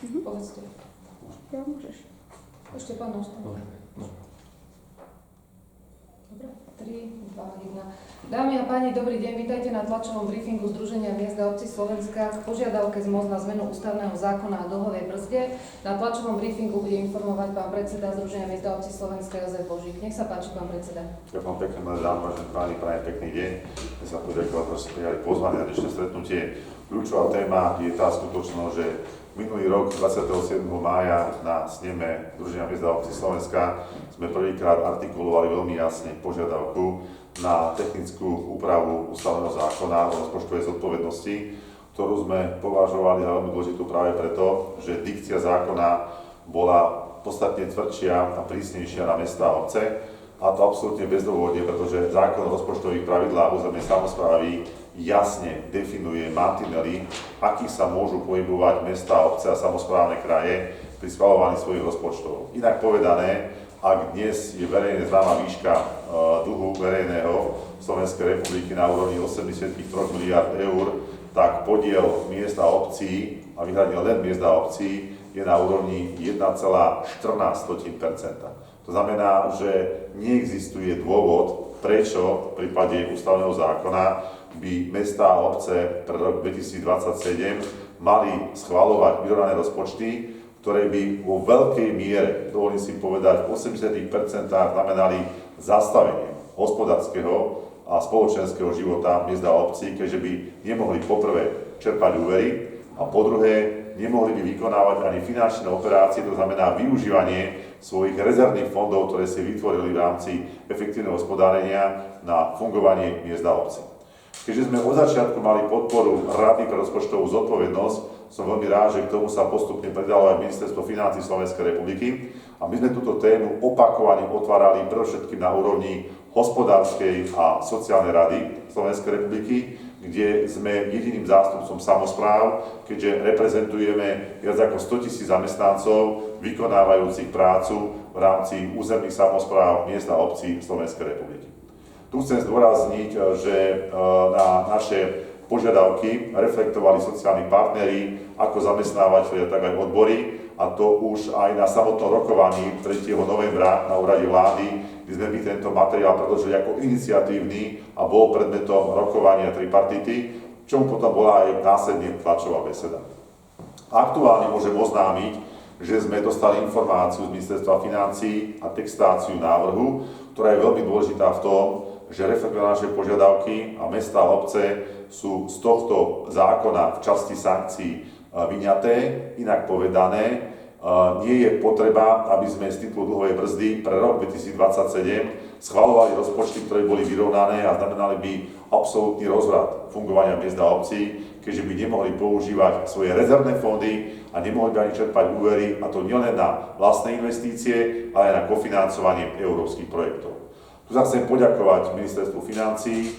Povedzte. Ja môžeš. Ešte pán Oštan. Dobre, 3, 2, 1. Dámy a páni, dobrý deň, vítajte na tlačovom briefingu Združenia miest a obcí Slovenska k požiadavke z MOST na zmenu ústavného zákona a dlhovej brzde. Na tlačovom briefingu bude informovať pán predseda Združenia miest a obcí Slovenska Jozef Božík. Nech sa páči, pán predseda. Ďakujem pekne, dámy, vážení páni, prajem pekný deň. Chcem sa poďakovať, že ste prijali pozvanie na dnešné stretnutie. Kľúčová téma je tá skutočnosť, že minulý rok 27. mája na sneme Združenia miest a obcí Slovenska sme prvýkrát artikulovali veľmi jasne požiadavku na technickú úpravu ústavného zákona o rozpočtovej zodpovednosti, ktorú sme považovali za veľmi dôležitú práve preto, že dikcia zákona bola podstatne tvrdšia a prísnejšia na mestá a obce, a to absolútne bezdôvodne, pretože zákon o rozpočtových pravidlách územnej samosprávy jasne definuje mantinely, akých sa môžu pohybovať mestá, obce a samosprávne kraje pri schvaľovaní svojich rozpočtov. Inak povedané, ak dnes je verejne známa výška dlhu verejného Slovenskej republiky na úrovni 83 miliard eur, tak podiel miest a obcí, a vyhradne len miest a obcí, je na úrovni 1,14%. To znamená, že neexistuje dôvod, prečo v prípade ústavného zákona by mestá a obce pre rok 2027 mali schvaľovať vyrovnané rozpočty, ktoré by vo veľkej miere, dovolím si povedať, v 80% znamenali zastavenie hospodárskeho a spoločenského života miest a obcí, keďže by nemohli poprvé čerpať úvery a po druhé nemohli by vykonávať ani finančné operácie, to znamená využívanie svojich rezervných fondov, ktoré si vytvorili v rámci efektívneho hospodárenia na fungovanie miest a obcí. Keďže sme od začiatku mali podporu Rady pre rozpočtovú zodpovednosť, som veľmi rád, že k tomu sa postupne pridalo aj Ministerstvo financií Slovenskej republiky a my sme túto tému opakovane otvárali predovšetkým na úrovni hospodárskej a sociálnej rady Slovenskej republiky, kde sme jediným zástupcom samospráv, keďže reprezentujeme viac ako 100 000 zamestnancov vykonávajúcich prácu v rámci územných samospráv miest a obcí Slovenskej republiky. Tu chcem zdôrazniť, že na naše požiadavky reflektovali sociálni partneri, ako zamestnávateľia, tak aj odbory, a to už aj na samotnom rokovaní 3. novembra na úrade vlády, kde sme my tento materiál predložili ako iniciatívny a bol predmetom rokovania tripartity, čomu potom bola aj následne tlačová beseda. Aktuálne môžem oznámiť, že sme dostali informáciu z Ministerstva financií a textáciu návrhu, ktorá je veľmi dôležitá v tom, že reflektuje naše požiadavky a mestá a obce sú z tohto zákona v časti sankcií vyňaté. Inak povedané, nie je potreba, aby sme z titulu dlhovej brzdy pre rok 2027 schvaľovali rozpočty, ktoré boli vyrovnané a znamenali by absolútny rozvrat fungovania miest a obcí, keďže by nemohli používať svoje rezervné fondy a nemohli by ani čerpať úvery, a to nielen na vlastné investície, ale aj na kofinancovanie európskych projektov. Tu sa chcem poďakovať Ministerstvu financií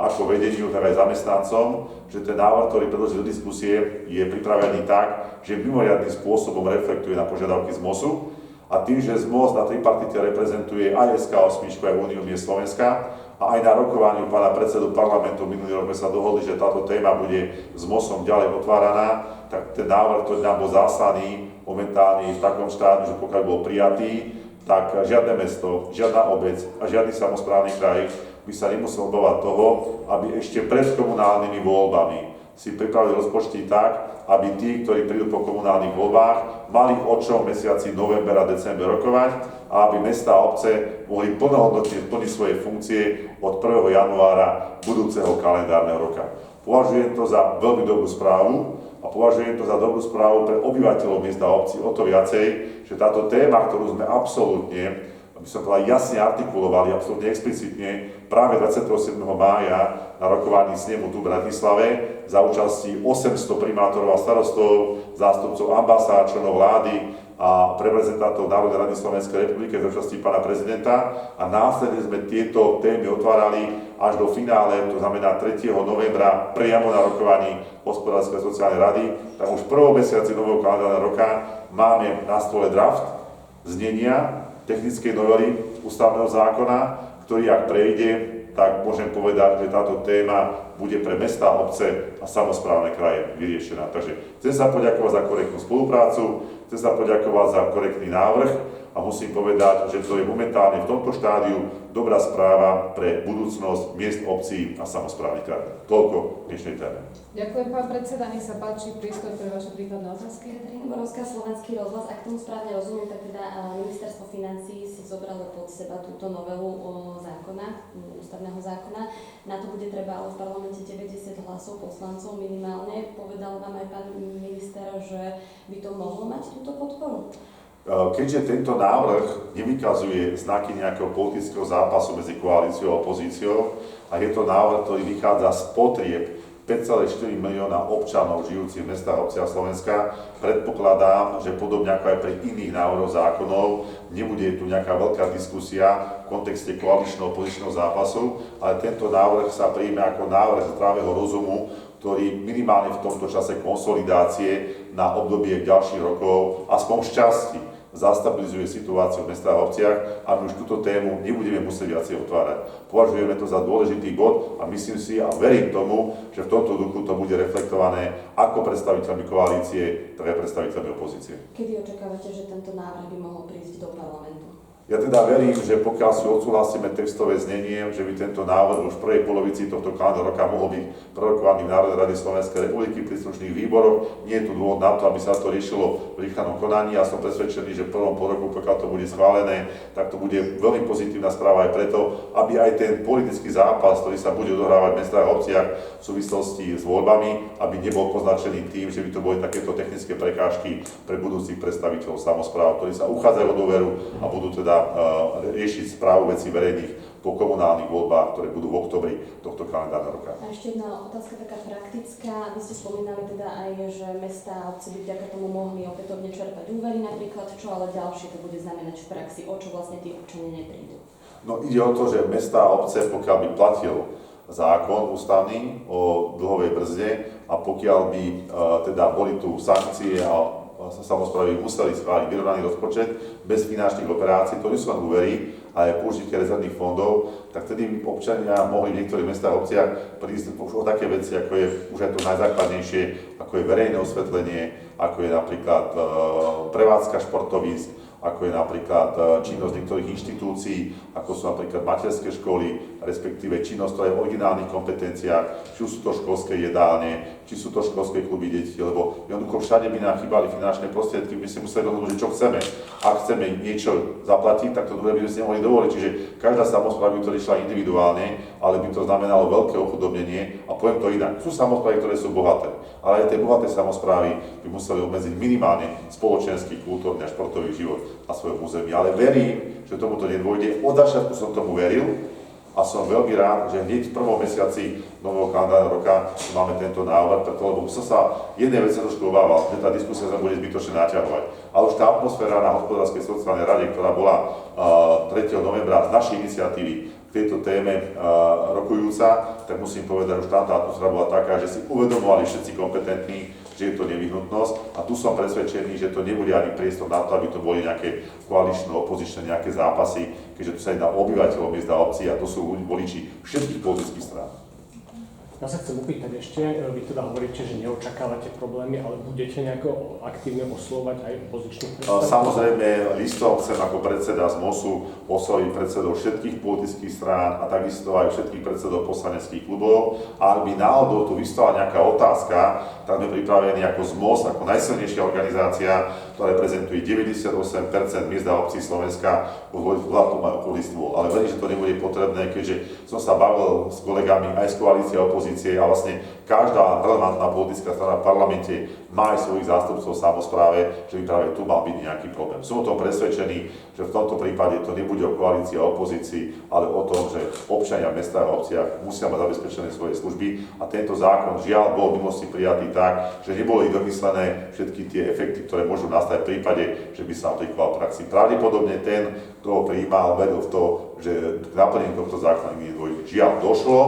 ako vedeniu, tak aj zamestnancom, že ten návrh, ktorý predložil do diskusie, je pripravený tak, že mimoriadnym spôsobom reflektuje na požiadavky z MOSu, a tým, že z MOS na tripartite reprezentuje aj SK8, aj Úniu miest Slovenska, a aj na rokovaní pána predsedu parlamentu minulý rok sme sa dohodli, že táto téma bude s MOSom ďalej otváraná, tak ten návrh, ktorý nám bol zaslaný, momentálne v takom štádiu, že pokiaľ bol prijatý, tak žiadne mesto, žiadna obec a žiadny samosprávny kraj by sa nemusel obávať toho, aby ešte pred komunálnymi voľbami si pripravili rozpočty tak, aby tí, ktorí prídu po komunálnych voľbách, mali o čom mesiaci november a december rokovať a aby mestá a obce mohli plnohodnotne plniť svoje funkcie od 1. januára budúceho kalendárneho roka. Považujem to za veľmi dobrú správu a považujem to za dobrú správu pre obyvateľov miest a obcí o to viacej, že táto téma, ktorú sme absolútne, aby som povedal, jasne artikulovali, absolútne explicitne práve 27. mája na rokovaní snemu tu v Bratislave za účasti 800 primátorov a starostov, zástupcov ambasád, členov vlády a reprezentantov Národnej rady Slovenskej republiky za účasti pána prezidenta, a následne sme tieto témy otvárali až do finále, to znamená 3. novembra priamo na rokovaní Hospodárskej a sociálnej rady. Tak už v prvom mesiaci nového kalendárneho roka máme na stole draft znenia technickej novely ústavného zákona, ktorý ak prejde, tak môžem povedať, že táto téma bude pre mestá, obce a samosprávne kraje vyriešená. Takže chcem sa poďakovať za korektnú spoluprácu, chcem sa poďakovať za korektný návrh a musím povedať, že to je momentálne v tomto štádiu dobrá správa pre budúcnosť miest, obcí a samosprávnych krajín. Toľko dnešnej téme. Ďakujem, pán predseda, nech sa páči priestor pre vaše prípadné otázky. Katarína Borovská, Slovenský rozhlas. Ak tomu správne rozumiem, tak teda ministerstvo financií si zobralo pod seba túto novelu zákona, ústavného zákona. Na to bude treba ale v parlamente 90 hlasov poslancov minimálne. Povedal vám aj pán minister, že by to mohlo mať túto podporu? Keďže tento návrh nevykazuje znaky nejakého politického zápasu medzi koalíciou a opozíciou a je to návrh, ktorý vychádza z potrieb 5,4 milióna občanov žijúcich v mestách a obciach Slovenska, predpokladám, že podobne ako aj pri iných návrhoch zákonov, nebude tu nejaká veľká diskusia v kontexte koalično-opozičného zápasu, ale tento návrh sa príjme ako návrh zdravého rozumu, ktorý minimálne v tomto čase konsolidácie na obdobie ďalších rokov, aspoň v časti, zastabilizuje situáciu v mestách a obciach a my už túto tému nebudeme musieť viacej otvárať. Považujeme to za dôležitý bod a myslím si a verím tomu, že v tomto duchu to bude reflektované ako predstaviteľmi koalície, tak aj predstaviteľmi opozície. Kedy očakávate, že tento návrh by mohol prísť do parlamentu? Ja teda verím, že pokiaľ si odsúhlasíme textové znenie, že by tento návrh už v prvej polovici tohto kalendárneho roka mohol byť prerokovaný v Národnej rade Slovenskej republiky v príslušných výboroch. Nie je tu dôvod na to, aby sa to riešilo v rýchlom konaní. Ja som presvedčený, že v prvom polroku, pokiaľ to bude schválené, tak to bude veľmi pozitívna správa aj preto, aby aj ten politický zápas, ktorý sa bude odohrávať v mestách a obciach v súvislosti s voľbami, aby nebol poznačený tým, že by to boli takéto technické prekážky pre budúcich predstaviteľov samospráv, ktorí sa uchádzajú o dôveru a budú teda riešiť správu vecí verejných po komunálnych voľbách, ktoré budú v októbri tohto kalendárneho roka. A ešte jedna otázka taká praktická. Vy ste spomínali teda aj, že mestá a obce by vďaka tomu mohli opätovne čerpať úvery napríklad, čo ale ďalšie to bude znamenať v praxi, o čo vlastne tí občania neprídu? No ide o to, že mestá a obce, pokiaľ by platil zákon ústavný o dlhovej brzde a pokiaľ by teda boli tu sankcie a samosprávy museli schváliť vyrovnaný rozpočet bez finančných operácií, to nie sú len úvery, ale použitie rezervných fondov, tak vtedy občania mohli v niektorých mestách a obciach prísť už o také veci, ako je už aj to najzákladnejšie, ako je verejné osvetlenie, ako je napríklad prevádzka športovísk, ako je napríklad činnosť niektorých inštitúcií, ako sú napríklad materské školy, respektíve činnosť, ktorá je v originálnych kompetenciách, či sú to školské jedálne, či sú to školské kluby detí, lebo jednoducho všade by nám chýbali finančné prostriedky, by si museli rozhodnúť, čo chceme. Ak chceme niečo zaplatiť, tak to druhé by sme si nemohli dovoliť. Čiže každá samospráva by to riešila individuálne, ale by to znamenalo veľké ochudobnenie a poviem to inak. Sú samosprávy, ktoré sú bohaté, ale aj tie bohaté samosprávy by museli obmedziť minimálne spoločenský, kultúrny a športový život na svojom území. Ale verím, že tomuto nedôjde. Od začiatku som tomu veril a som veľmi rád, že hneď v prvom mesiaci nového kalendárneho roka máme tento návrh, lebo som sa jednej veci trošku obával, že tá diskusia sa bude zbytočne naťahovať. Ale už tá atmosféra na hospodárskej sociálnej rade, ktorá bola 3. novembra z našej iniciatívy k tejto téme rokujúca, tak musím povedať, že už táto atmosféra bola taká, že si uvedomovali všetci kompetentní, že je to nevyhnutnosť a tu som presvedčený, že to nebude ani priestor na to, aby to boli nejaké koalično-opozičné nejaké zápasy, keďže tu sa jedná o obyvateľov miest a obcí a to sú voliči všetkých politických strán. Ja sa chcem opýtať ešte, vy teda hovoríte, že neočakávate problémy, ale budete nejako aktívne oslovať aj opozičných predstaviteľov? Samozrejme, listom chcem ako predseda z MOSu osloviť predsedov všetkých politických strán a takisto aj všetkých predsedov poslaneckých klubov. A ak by náhodou tu vystala nejaká otázka, tak sme pripravení ako ZMOS, ako najsilnejšia organizácia, ktorá reprezentuje 98% miest a obcí Slovenska, vládnu aj okolistvu. Ale verím, že to nebude potrebné, keďže som sa bavil s kolegami aj z koalície a opozície a vlastne každá relevantná politická strana v parlamente má aj svojich zástupcov v samospráve, že by práve tu mal byť nejaký problém. Som o tom presvedčený, že v tomto prípade to nebude o koalícii a opozícii, ale o tom, že občania v mestách a obciach musia mať zabezpečené svoje služby a tento zákon žiaľ bol v minulosti prijatý tak, že neboli domyslené všetky tie efekty, ktoré môžu nastať v prípade, že by sa aplikoval v praxi. Pravdepodobne ten, kto ho prijímal, vedel v to, že k naplneniu tohto zákona nedôjde. Žiaľ došlo,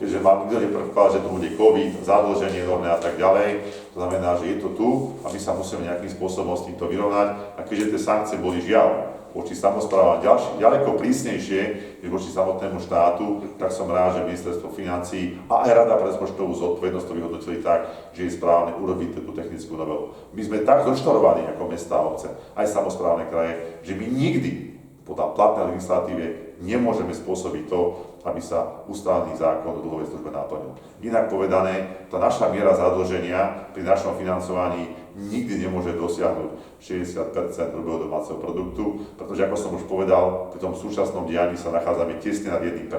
keďže ma nikto nepredpokladal, že to bude COVID, zadlženie enormné a tak ďalej. To znamená, že je to tu a my sa musíme nejakým spôsobom s týmto vyrovnať. A keďže tie sankcie boli žiaľ voči samosprávam ďaleko prísnejšie než voči samotnému štátu, tak som rád, že Ministerstvo financií a aj Rada pre rozpočtovú zodpovednosť to vyhodnotili tak, že je správne urobiť tú technickú novelu. My sme tak zoštorovaní ako mestá a obce, aj samosprávne kraje, že my nikdy podľa platnej legislatíve nemôžeme spôsobiť to, aby sa ústavný zákon o dlhovej službe naplnil. Inak povedané, tá naša miera zadlženia pri našom financovaní nikdy nemôže dosiahnuť 60% hrubého domáceho produktu, pretože ako som už povedal, pri tom súčasnom dianí sa nachádzame tesne nad 1%.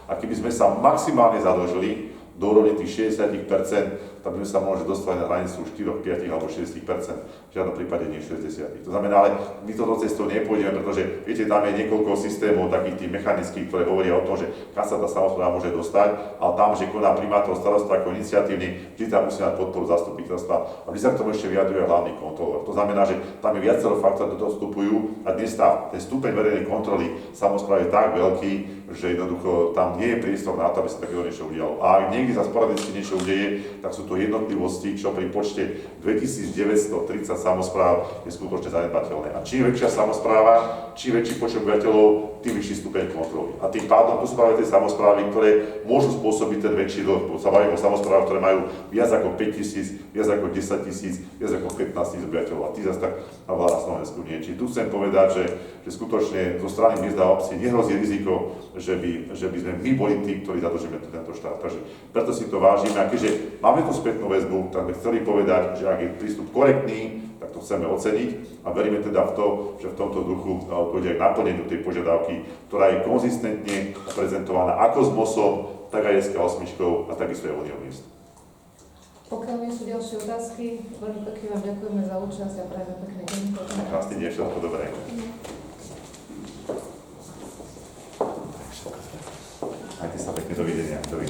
A keby sme sa maximálne zadlžili do úrovne tých 60%, tak by sme sa mohli dostať na hranicu 4, 5 alebo 60%, v žiadnom prípade nie 60%. To znamená, ale my toto cestou nepôjdeme, pretože viete, tam je niekoľko systémov takých tých mechanických, ktoré hovoria o tom, že kam sa tá samospráva môže dostať, ale tam, že koná primátor starosta ako iniciatívny, vždy tam musí mať podporu zastupiteľstva a vždy sa k tomu ešte vyjadruje hlavný kontrolór. To znamená, že tam je viacero faktorov, do toho vstupujú a dnes ten stupeň verejnej kontroly samosprávy je tak veľký, že jednoducho tam nie je priestor na to, aby sa takéto niečo udialo. A ak niekde sa sporadicky niečo udeje, tak sú to jednotlivosti, čo pri počte 2930 samospráv je skutočne zanedbateľné. A čím väčšia samospráva, čím väčší počet obyvateľov, tým vyšší stupeň kontroly. A tým pádom tu sú práve tie samosprávy, ktoré môžu spôsobiť ten väčší dlh. Sa bavíme o samosprávach, ktoré majú viac ako 5000, viac ako 10 000, viac ako 15 000 obyvateľov. A tí zase tak na Slovensku nie. Čiže tu chcem povedať, že skutočne zo strany miest a obcí nehrozí riziko, že by sme my boli tí, ktorí zadlžíme tento štát. Takže preto si to vážime. A keďže máme tú spätnú väzbu, tak sme chceli povedať, že ak je prístup korektný, tak to chceme oceniť a veríme teda v to, že v tomto duchu dôjde k naplneniu tej požiadavky, ktorá je konzistentne prezentovaná ako s MOSom, tak aj SK8 a takisto aj Unión miest. Pokiaľ nie sú ďalšie otázky, veľmi pekne vám ďakujeme za účasť a prajeme pekný deň. Krásny deň, všetko dobré. Majte sa pekne, dovidenia.